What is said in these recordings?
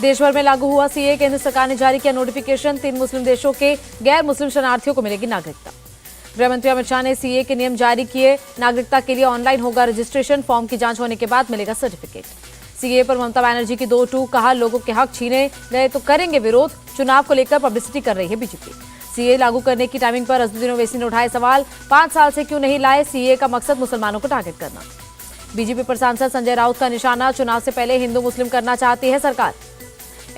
देश भर में लागू हुआ सीए। केंद्र सरकार ने जारी किया नोटिफिकेशन। 3 मुस्लिम देशों के गैर मुस्लिम शरणार्थियों को मिलेगी नागरिकता। गृह मंत्री अमित शाह ने सीए के नियम जारी किए। नागरिकता के लिए ऑनलाइन होगा रजिस्ट्रेशन। फॉर्म की जांच होने के बाद मिलेगा सर्टिफिकेट। सीए पर ममता बनर्जी की 2 टूक। कहा, लोगों के हक छीने गए तो करेंगे विरोध। चुनाव को लेकर पब्लिसिटी कर रही है बीजेपी। सीए लागू करने की टाइमिंग पर अजदुद्दीन ओवैसी ने उठाए सवाल। 5 साल से क्यों नहीं लाए? सीए का मकसद मुसलमानों को टारगेट करना। बीजेपी पर सांसद संजय राउत का निशाना। चुनाव से पहले हिंदू मुस्लिम करना चाहती है सरकार।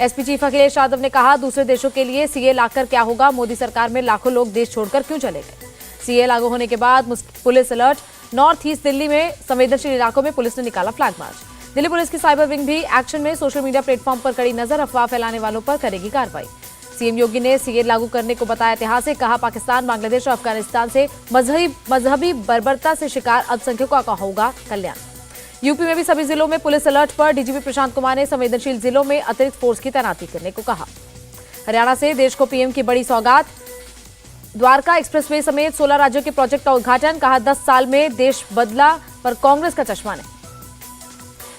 एसपी चीफ अखिलेश यादव ने कहा, दूसरे देशों के लिए सीए लाकर क्या होगा? मोदी सरकार में लाखों लोग देश छोड़कर क्यों चले गए? सीए लागू होने के बाद police alert. North east Delhi में संवेदनशील इलाकों में पुलिस ने निकाला फ्लैग मार्च। दिल्ली पुलिस की साइबर विंग भी एक्शन में। सोशल मीडिया प्लेटफॉर्म पर कड़ी नजर। अफवाह फैलाने वालों पर करेगी कार्रवाई। सीएम योगी ने सीए लागू करने को बताया ऐतिहासिक। कहा, पाकिस्तान, बांग्लादेश और अफगानिस्तान से मजहबी बर्बरता से शिकार अल्पसंख्यकों का होगा कल्याण। यूपी में भी सभी जिलों में पुलिस अलर्ट पर। डीजीपी प्रशांत कुमार ने संवेदनशील जिलों में अतिरिक्त फोर्स की तैनाती करने को कहा। हरियाणा से देश को पीएम की बड़ी सौगात। द्वारका एक्सप्रेसवे समेत 16 राज्यों के प्रोजेक्ट का उद्घाटन। कहा, 10 साल में देश बदला पर कांग्रेस का चश्मा नहीं।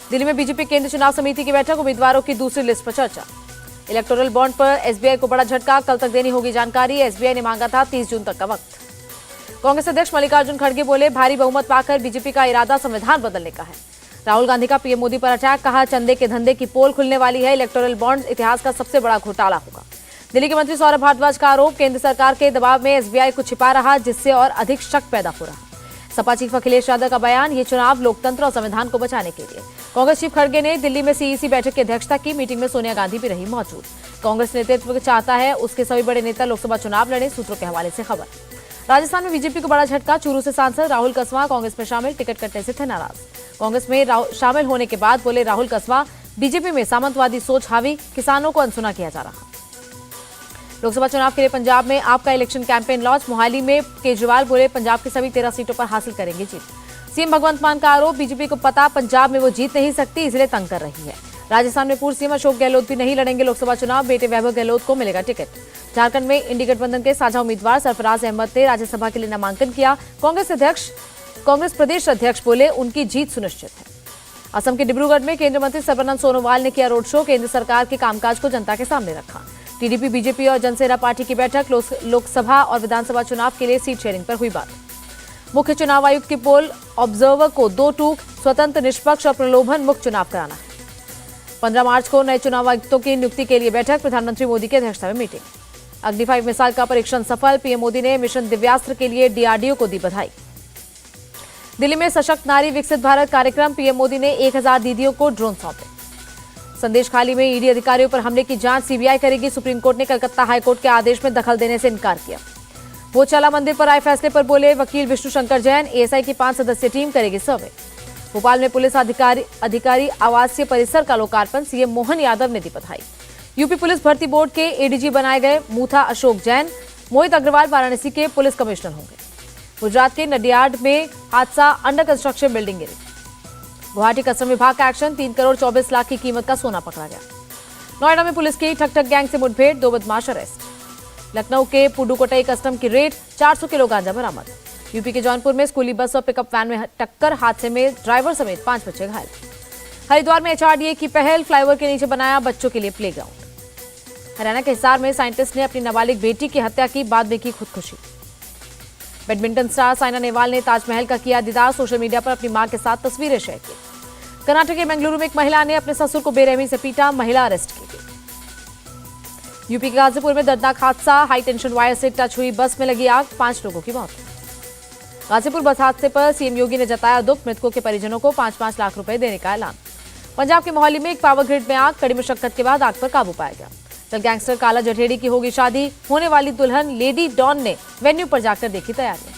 दिल्ली में बीजेपी केंद्रीय चुनाव समिति की बैठक। उम्मीदवारों की दूसरी लिस्ट पर चर्चा। इलेक्टोरल बॉन्ड पर एसबीआई को बड़ा झटका। कल तक देनी होगी जानकारी। एसबीआई ने मांगा था 30 जून तक का वक्त। कांग्रेस अध्यक्ष मल्लिकार्जुन खड़गे बोले, भारी बहुमत पाकर बीजेपी का इरादा संविधान बदलने का है। राहुल गांधी का पीएम मोदी पर अटैक। कहा, चंदे के धंधे की पोल खुलने वाली है। इलेक्टोरल बॉन्ड इतिहास का सबसे बड़ा घोटाला होगा। दिल्ली के मंत्री सौरभ भारद्वाज का आरोप, केंद्र सरकार के दबाव में एसबीआई को छिपा रहा, जिससे और अधिक शक पैदा हो रहा। सपा चीफ अखिलेश यादव का बयान, ये चुनाव लोकतंत्र और संविधान को बचाने के लिए। कांग्रेस चीफ खड़गे ने दिल्ली में सीईसी बैठक की अध्यक्षता की। मीटिंग में सोनिया गांधी भी रही मौजूद। कांग्रेस नेतृत्व चाहता है उसके सभी बड़े नेता लोकसभा चुनाव लड़े। सूत्रों के हवाले से खबर। राजस्थान में बीजेपी को बड़ा झटका। चूरू से सांसद राहुल कसवा कांग्रेस में शामिल। टिकट कटने से थे नाराज। कांग्रेस में शामिल होने के बाद बोले राहुल कसवा, बीजेपी में सामंतवादी सोच हावी, किसानों को अनसुना किया जा रहा। लोकसभा चुनाव के लिए पंजाब में आपका इलेक्शन कैंपेन लॉन्च। मोहाली में केजरीवाल बोले, पंजाब की सभी 13 सीटों पर हासिल करेंगे जीत। सीएम भगवंत मान का आरोप, बीजेपी को पता पंजाब में वो जीत नहीं सकती, इसलिए तंग कर रही है। राजस्थान में पूर्व सीएम अशोक गहलोत भी नहीं लड़ेंगे लोकसभा चुनाव। बेटे वैभव गहलोत को मिलेगा टिकट। झारखंड में इंडी गठबंधन के साझा उम्मीदवार सरफराज अहमद ने राज्यसभा के लिए नामांकन किया। कांग्रेस प्रदेश अध्यक्ष बोले, उनकी जीत सुनिश्चित है। असम के डिब्रूगढ़ में केंद्रीय मंत्री सर्बानंद सोनोवाल ने किया रोड शो। केंद्र सरकार के कामकाज को जनता के सामने रखा। टीडीपी, बीजेपी और जनसेना पार्टी की बैठक। लोकसभा और विधानसभा चुनाव के लिए सीट शेयरिंग पर हुई बात। मुख्य चुनाव आयुक्त की पोल ऑब्जर्वर को 2 टूक। स्वतंत्र, निष्पक्ष और प्रलोभन मुक्त चुनाव कराना है। 15 मार्च को नए चुनाव आयुक्तों की नियुक्ति के लिए बैठक। प्रधानमंत्री मोदी की अध्यक्षता में मीटिंग। अग्नि 5 मिसाइल का परीक्षण सफल। पीएम मोदी ने मिशन दिव्यास्त्र के लिए डीआरडीओ को दी बधाई। दिल्ली में सशक्त नारी विकसित भारत कार्यक्रम। पीएम मोदी ने 1000 दीदियों को ड्रोन सौंपे। संदेश खाली में ईडी अधिकारियों पर हमले की जांच सीबीआई करेगी। सुप्रीम कोर्ट ने कलकत्ता हाईकोर्ट के आदेश में दखल देने से इनकार किया। भोजशाला मंदिर पर आए फैसले पर बोले वकील विष्णु शंकर जैन, एएसआई की 5 सदस्यीय टीम करेगी सर्वे। भोपाल में पुलिस अधिकारी आवासीय परिसर का लोकार्पण। सीएम मोहन यादव ने दी बधाई। यूपी पुलिस भर्ती बोर्ड के एडीजी बनाए गए मूथा अशोक जैन। मोहित अग्रवाल वाराणसी के पुलिस कमिश्नर होंगे। गुजरात के नडियाड में हादसा, अंडर कंस्ट्रक्शन बिल्डिंग गिरी। गुवाहाटी कस्टम विभाग का एक्शन, 3 करोड़ 24 लाख की कीमत का सोना पकड़ा गया। नोएडा में पुलिस की ठक ठक गैंग से मुठभेड़, 2 बदमाश अरेस्ट। लखनऊ के पुडुकोटई कस्टम की रेड, 400 किलो गांजा बरामद। यूपी के जौनपुर में स्कूली बस और पिकअप वैन में टक्कर, हादसे में ड्राइवर समेत 5 बच्चे घायल। हरिद्वार में एचआरडीए की पहल, फ्लाईओवर के नीचे बनाया बच्चों के लिए प्लेग्राउंड। हरियाणा के हिसार में साइंटिस्ट ने अपनी नाबालिग बेटी की हत्या की, बाद में की खुदकुशी। बैडमिंटन स्टार साइना नेहवाल ने ताजमहल का किया दीदार। सोशल मीडिया पर अपनी मां के साथ तस्वीरें शेयर की। कर्नाटक के बेंगलुरु में एक महिला ने अपने ससुर को बेरहमी से पीटा, महिला अरेस्ट की गई। यूपी के गाजीपुर में दर्दनाक हादसा, हाई टेंशन वायर से टच हुई बस में लगी आग, 5 लोगों की मौत। गाजीपुर बस हादसे पर सीएम योगी ने जताया दुख, मृतकों के परिजनों को 5-5 लाख रुपए देने का ऐलान। पंजाब के मोहाली में एक पावर ग्रिड में आग, कड़ी मशक्कत के बाद आग पर काबू पाया गया। कल गैंगस्टर काला जठेड़ी की होगी शादी, होने वाली दुल्हन लेडी डॉन ने वेन्यू पर जाकर देखी तैयारियां।